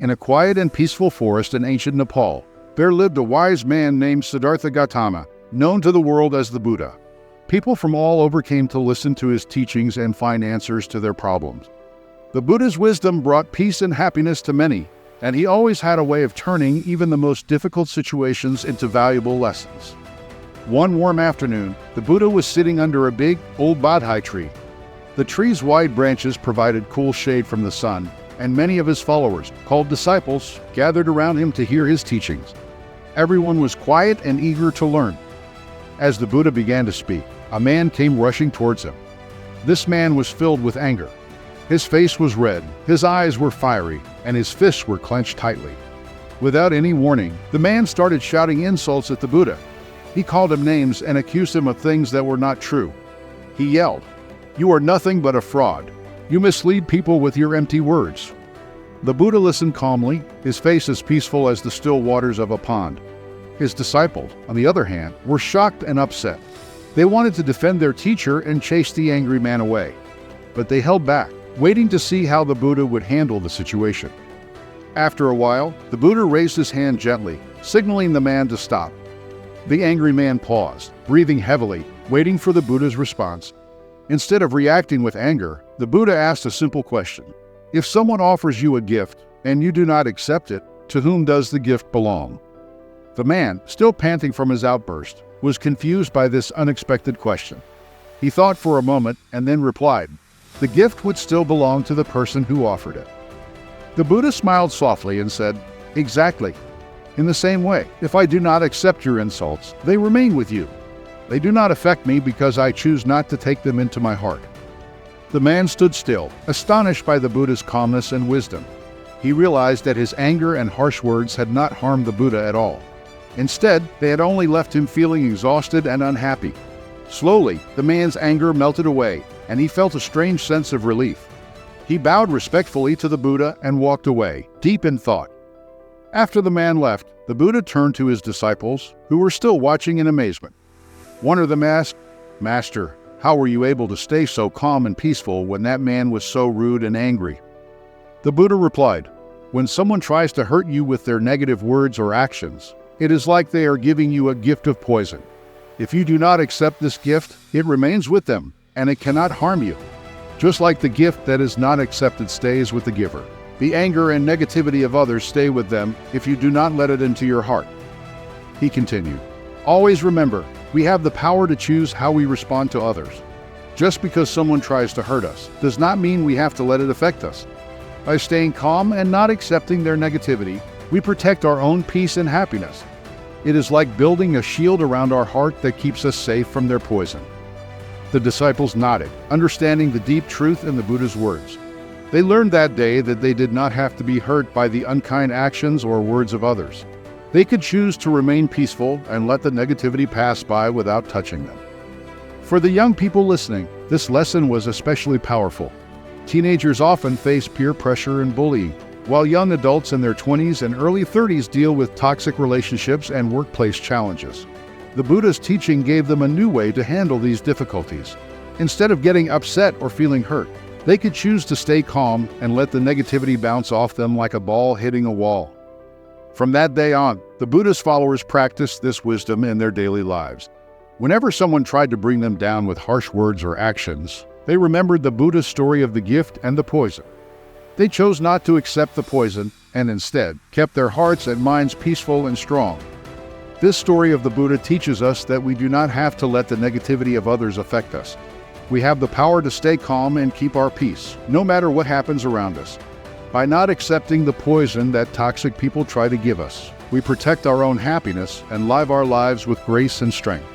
In a quiet and peaceful forest in ancient Nepal, there lived a wise man named Siddhartha Gautama, known to the world as the Buddha. People from all over came to listen to his teachings and find answers to their problems. The Buddha's wisdom brought peace and happiness to many, and he always had a way of turning even the most difficult situations into valuable lessons. One warm afternoon, the Buddha was sitting under a big, old bodhi tree. The tree's wide branches provided cool shade from the sun, and many of his followers, called disciples, gathered around him to hear his teachings. Everyone was quiet and eager to learn. As the Buddha began to speak, a man came rushing towards him. This man was filled with anger. His face was red, his eyes were fiery, and his fists were clenched tightly. Without any warning, the man started shouting insults at the Buddha. He called him names and accused him of things that were not true. He yelled, "You are nothing but a fraud. You mislead people with your empty words." The Buddha listened calmly, his face as peaceful as the still waters of a pond. His disciples, on the other hand, were shocked and upset. They wanted to defend their teacher and chase the angry man away. But they held back, waiting to see how the Buddha would handle the situation. After a while, the Buddha raised his hand gently, signaling the man to stop. The angry man paused, breathing heavily, waiting for the Buddha's response. Instead of reacting with anger, the Buddha asked a simple question. If someone offers you a gift and you do not accept it, to whom does the gift belong? The man, still panting from his outburst, was confused by this unexpected question. He thought for a moment and then replied, "The gift would still belong to the person who offered it." The Buddha smiled softly and said, "Exactly. In the same way, if I do not accept your insults, they remain with you. They do not affect me because I choose not to take them into my heart." The man stood still, astonished by the Buddha's calmness and wisdom. He realized that his anger and harsh words had not harmed the Buddha at all. Instead, they had only left him feeling exhausted and unhappy. Slowly, the man's anger melted away, and he felt a strange sense of relief. He bowed respectfully to the Buddha and walked away, deep in thought. After the man left, the Buddha turned to his disciples, who were still watching in amazement. One of them asked, "Master, how were you able to stay so calm and peaceful when that man was so rude and angry?" The Buddha replied, "When someone tries to hurt you with their negative words or actions, it is like they are giving you a gift of poison. If you do not accept this gift, it remains with them, and it cannot harm you. Just like the gift that is not accepted stays with the giver. The anger and negativity of others stay with them if you do not let it into your heart." He continued, "Always remember, we have the power to choose how we respond to others. Just because someone tries to hurt us does not mean we have to let it affect us. By staying calm and not accepting their negativity, we protect our own peace and happiness. It is like building a shield around our heart that keeps us safe from their poison." The disciples nodded, understanding the deep truth in the Buddha's words. They learned that day that they did not have to be hurt by the unkind actions or words of others. They could choose to remain peaceful and let the negativity pass by without touching them. For the young people listening, this lesson was especially powerful. Teenagers often face peer pressure and bullying, while young adults in their 20s and early 30s deal with toxic relationships and workplace challenges. The Buddha's teaching gave them a new way to handle these difficulties. Instead of getting upset or feeling hurt, they could choose to stay calm and let the negativity bounce off them like a ball hitting a wall. From that day on, the Buddha's followers practiced this wisdom in their daily lives. Whenever someone tried to bring them down with harsh words or actions, they remembered the Buddha's story of the gift and the poison. They chose not to accept the poison and instead kept their hearts and minds peaceful and strong. This story of the Buddha teaches us that we do not have to let the negativity of others affect us. We have the power to stay calm and keep our peace, no matter what happens around us. By not accepting the poison that toxic people try to give us, we protect our own happiness and live our lives with grace and strength.